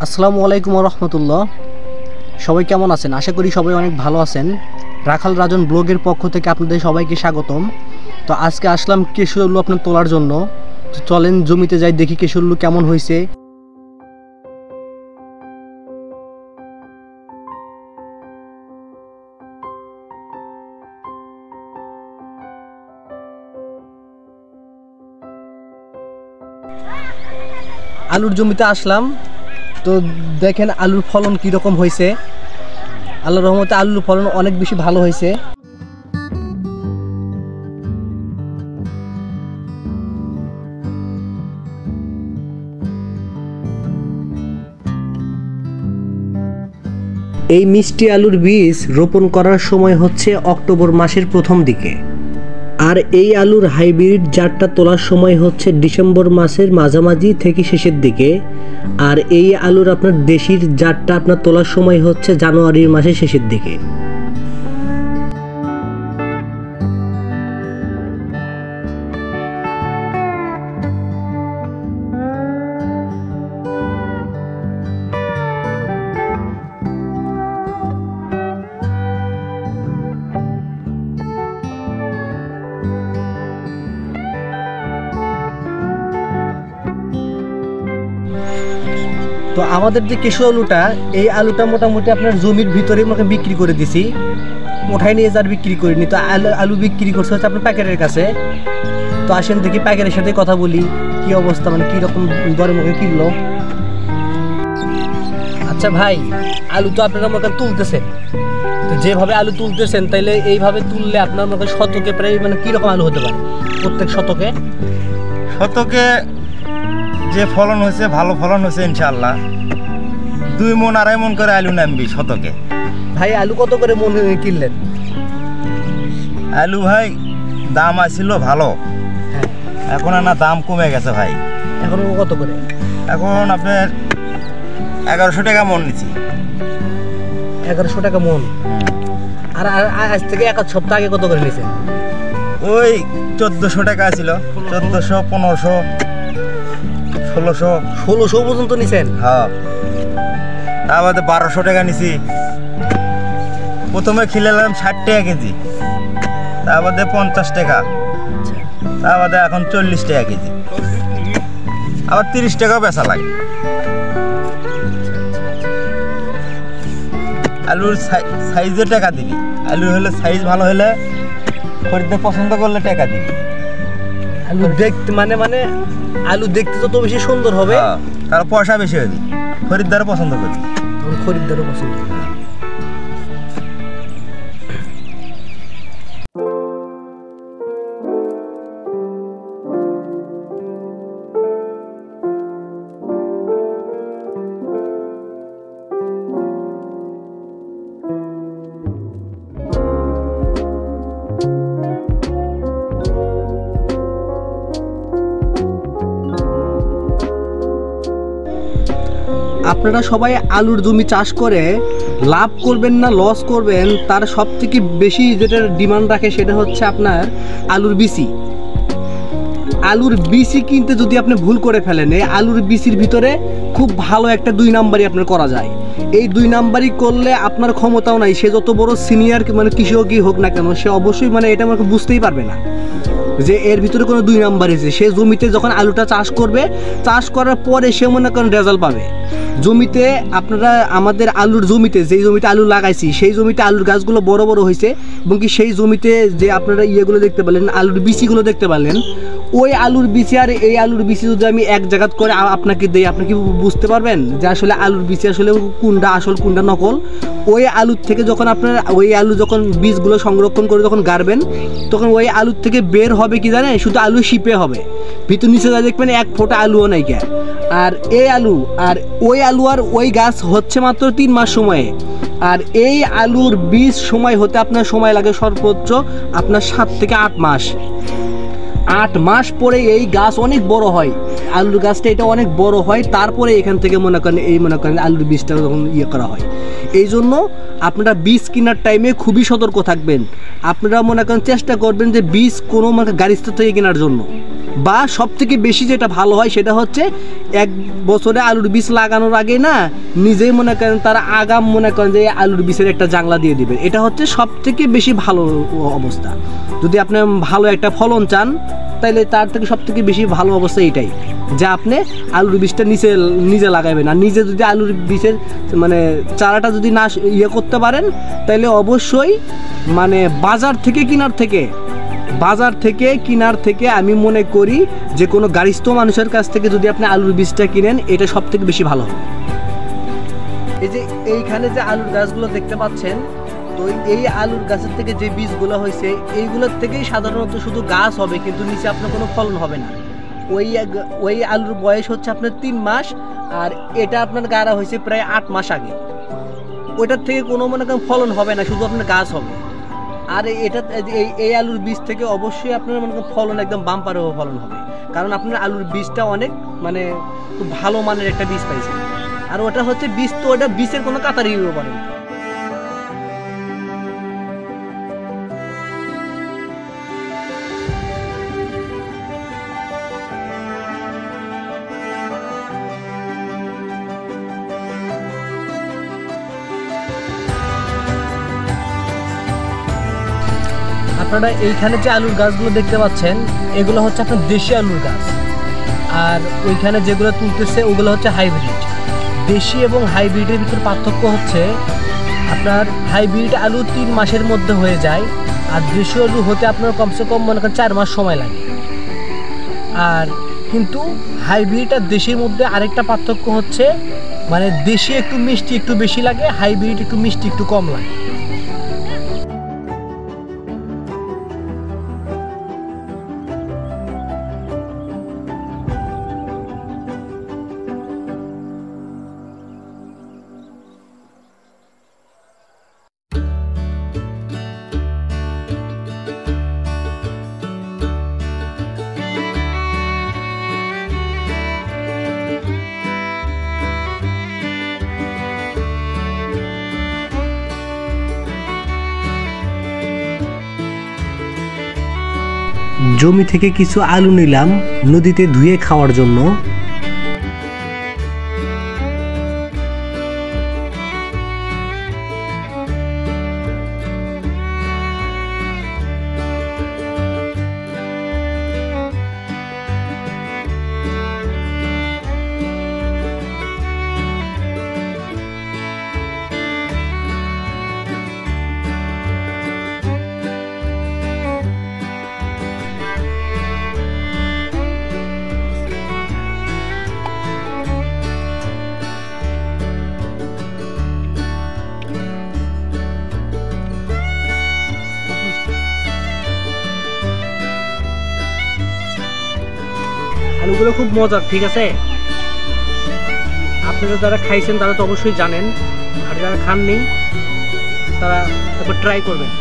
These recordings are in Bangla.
আসসালামু আলাইকুম রহমতুল্লাহ। সবাই কেমন আছেন? আশা করি সবাই অনেক ভালো আছেন। রাখাল রাজন ব্লগের পক্ষ থেকে আপনাদের সবাইকে স্বাগতম। তো আজকে আসলাম কেশর আলু আপনার তোলার জন্য। তো চলেন জমিতে যাই, দেখি কেশর আলু কেমন হয়েছে। আলুর জমিতে আসলাম, তো দেখেন আলুর ফলন কীরকম হয়েছে। আল্লাহর রহমতে আলুর ফলন অনেক বেশি ভালো হয়েছে। এই মিষ্টি আলুর বীজ রোপণ করার সময় হচ্ছে অক্টোবর মাসের প্রথম দিকে, আর এই আলুর হাইব্রিড জাতটা তোলার সময় হচ্ছে ডিসেম্বর মাসের মাঝামাঝি থেকে শেষের দিকে, আর এই আলুর আপনার দেশির জাতটা আপনার তোলার সময় হচ্ছে জানুয়ারির মাসের শেষের দিকে। তো আমাদের যে কেশর আলুটা, এই আলুটা মোটামুটি আপনার জমির ভিতরে আমাকে বিক্রি করে দিছি, ওঠায় নিয়ে যার বিক্রি করিনি। তো আলু বিক্রি করছে হচ্ছে আপনার প্যাকেটের কাছে। তো আসেন দেখি প্যাকেটের সাথে কথা বলি, কি অবস্থা, মানে কীরকম দরে মুখে কিনলো। আচ্ছা ভাই, আলু তো আপনারা আমাকে তুলতেছেন, তো যেভাবে আলু তুলতেছেন তাইলে এইভাবে তুললে আপনার আমাকে শতকে প্রায় মানে কীরকম আলু হতে পারে? প্রত্যেক শতকে যে ফলন হয়েছে, ভালো ফলন হয়েছে ইনশাআল্লাহ। 2 মণ 2.5 মণ করে আলু নামবি শতকে। ভাই আলু কত করে মন কিনলেন? আলু ভাই দাম আসছিল ভালো, এখন না দাম কমে গেছে ভাই। এখন কত করে? এখন আপনার 1100 টাকা মণ নিচ্ছি। 1100 টাকা মন। আর আজ থেকে 1 সপ্তাহ আগে কত করে নিয়েছেন? ওই 1400 টাকা ছিল, 1400, 1500, 1600 পর্যন্ত নিছেন? হ্যাঁ, তারপরে 1200 টাকা নিছি। প্রথমে খিলালাম 60 টাকা কেজি, তারপরে 50 টাকা, তারপরে এখন 40 টাকা কেজি, আবার 30 টাকাও বেচা লাগে। আলুর সাইজে টাকা দিবি, আলু হলে সাইজ ভালো হলে খরিদ্দার পছন্দ করলে টাকা দিবি। আলু দেখতে মানে আলু দেখতে যত বেশি সুন্দর হবে তার পয়সা বেশি হবে, খরিদ্দারও পছন্দ করবে, তখন খরিদ্দারও পছন্দ করবে। আপনারা সবাই আলুর জমি চাষ করে লাভ করবেন না লস করবেন, তার সব থেকে বেশি যেটা ডিমান্ড রাখে সেটা হচ্ছে আপনার আলুর বিচি। আলুর বিচি কিনতে যদি আপনি ভুল করে ফেলেন, এই আলুর বিচির ভিতরে খুব ভালো একটা 2 নাম্বারই আপনার করা যায়। এই 2 নাম্বারই করলে আপনার ক্ষমতাও নাই, সে যত বড় সিনিয়র মানে কৃষকই হোক না কেন, সে অবশ্যই মানে এটা আমাকে বুঝতেই পারবে না যে এর ভিতরে কোনো 2 নাম্বার আছে। সে জমিতে যখন আলুটা চাষ করবে, চাষ করার পরে সে মনে করেন রেজাল্ট পাবে। জমিতে আপনারা আমাদের আলুর জমিতে, যেই জমিতে আলু লাগাইছি সেই জমিতে আলুর গাছগুলো বড় বড় হয়েছে, এবং কি সেই জমিতে যে আপনারা ইয়েগুলো দেখতে পারলেন, আলুর বিচিগুলো দেখতে পারলেন, ওই আলুর বিচি আর এই আলুর বিচি যদি আমি এক জায়গা করে আপনাকে দিই, আপনি কি বুঝতে পারবেন যে আসলে আলুর বিচি আসলে কোনটা আসল কোনটা নকল? ওই আলুর থেকে যখন আপনার ওই আলু যখন বীজগুলো সংরক্ষণ করে যখন গাড়বেন, তখন ওই আলুর থেকে বের হবে কি জানেন? শুধু আলু শিপে হবে, ভিতর নিচে যা দেখবেন 1 ফোঁটা আলুও নাই কে। আর এই আলু আর ওই আলু আর ওই গাছ হচ্ছে মাত্র 3 মাস সময়ে, আর এই আলুর বীজ সময় হতে আপনার সময় লাগে সর্বোচ্চ আপনার 7 থেকে 8 মাস। 8 মাস পরে এই গাছ অনেক বড় হয়, আলুর গাছটা এটা অনেক বড় হয়, তারপরে এখান থেকে মনে করেন আলুর বীজটা যখন করা হয়। এই জন্য আপনারা বীজ কেনার টাইমে খুবই সতর্ক থাকবেন। আপনারা মনে করেন চেষ্টা করবেন যে বীজ কোনো গাড়ি স্টোর থেকে কেনার জন্য, বা সব থেকে বেশি যেটা ভালো হয় সেটা হচ্ছে 1 বছরে আলুর বীজ লাগানোর আগে না নিজেই মনে করেন তারা আগাম মনে করেন যে আলুর বীজের একটা জাংলা দিয়ে দিবেন। এটা হচ্ছে সব থেকে বেশি ভালো অবস্থা। যদি আপনি ভালো একটা ফলন চান তাহলে তার থেকে সব থেকে বেশি ভালো অবস্থা এটাই যে আপনি আলুর বীজটা নিজে লাগাবেন। আর নিজে যদি আলুর বীজের মানে চারাটা যদি না করতে পারেন তাহলে অবশ্যই মানে বাজার থেকে কেনার থেকে আমি মনে করি যে কোনো গাড়িস্থ মানুষের কাছ থেকে যদি আপনি আলুর বীজটা কিনেন এটা সব থেকে বেশি ভালো হবে। এই যে এইখানে যে আলুর গাছগুলো দেখতে পাচ্ছেন, তো এই আলুর গাছের থেকে যে বীজগুলো হয়েছে এইগুলোর থেকেই সাধারণত শুধু গাছ হবে, কিন্তু নিচে আপনার কোনো ফলন হবে না। ওই আলুর বয়স হচ্ছে আপনার 3 মাস, আর এটা আপনার গাড়া হয়েছে প্রায় 8 মাস আগে। ওইটার থেকে কোনো মনে করেন ফলন হবে না, শুধু আপনার গাছ হবে। আর এটা এই আলুর বীজ থেকে অবশ্যই আপনার মনে করেন ফলন একদম বাম্পার ফলন হবে, কারণ আপনার আলুর বীজটা অনেক মানে খুব ভালো মানের একটা বীজ পাইছে। আর ওটা হচ্ছে বীজ, তো ওটা বীজের কোনো কাতারই পারে না। আপনারা এইখানে যে আলুর গাছগুলো দেখতে পাচ্ছেন এগুলো হচ্ছে আপনার দেশি আলুর গাছ, আর ওইখানে যেগুলো তুলতেছে ওগুলো হচ্ছে হাইব্রিড। দেশি এবং হাইব্রিডের ভিতর পার্থক্য হচ্ছে আপনার হাইব্রিড আলু 3 মাসের মধ্যে হয়ে যায়, আর দেশি আলু হতে আপনার কমসে কম মনে করেন 4 মাস সময় লাগে। আর কিন্তু হাইব্রিড আর দেশির মধ্যে আরেকটা পার্থক্য হচ্ছে মানে দেশি একটু মিষ্টি একটু বেশি লাগে, হাইব্রিড একটু মিষ্টি একটু কম লাগে। জমি থেকে কিছু আলু নিলাম নদীতে ধুয়ে খাওয়ার জন্য। আলুগুলো খুব মজার, ঠিক আছে? আপনারা যারা খাইছেন তারা তো অবশ্যই জানেন, আর যারা খাননি তারা একবার ট্রাই করবেন।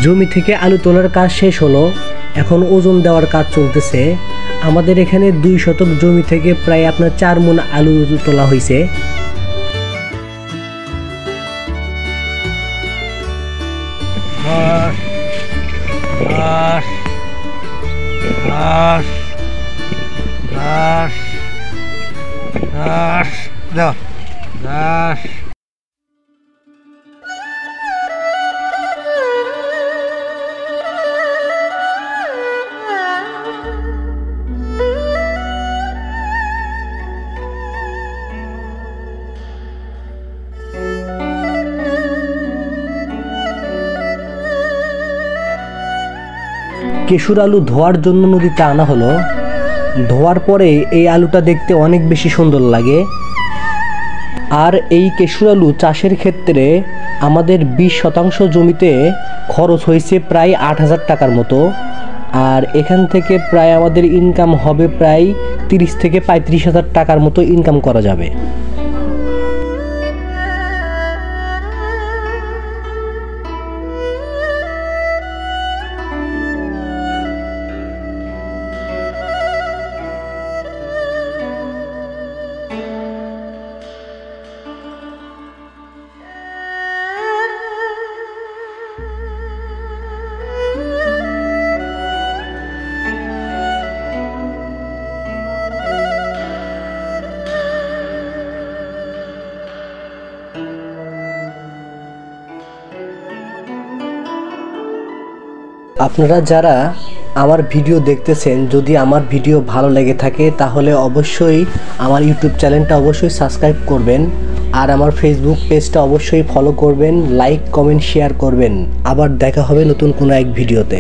জমি থেকে আলু তোলার কাজ শেষ হলো, এখন ওজন দেওয়ার কাজ চলতেছে। আমাদের এখানে 2 শতক জমি থেকে প্রায় আপনার 4 মণ আলু তোলা হয়েছে। কেশুর আলু ধোয়ার জন্য নদীতে আনা হলো। ধোয়ার পরে এই আলুটা দেখতে অনেক বেশি সুন্দর লাগে। আর এই কেশুর আলু চাষের ক্ষেত্রে আমাদের 20 শতাংশ জমিতে খরচ হয়েছে প্রায় 8,000 টাকার মতো। আর এখান থেকে প্রায় আমাদের ইনকাম হবে প্রায় 30 থেকে 35,000 টাকার মতো ইনকাম করা যাবে। আপনারা যারা আমার ভিডিও দেখতেছেন, যদি আমার ভিডিও ভালো লেগে থাকে তাহলে অবশ্যই আমার ইউটিউব চ্যানেলটা অবশ্যই সাবস্ক্রাইব করবেন, আর আমার ফেসবুক পেজটা অবশ্যই ফলো করবেন, লাইক কমেন্ট শেয়ার করবেন। আবার দেখা হবে নতুন কোনো এক ভিডিওতে।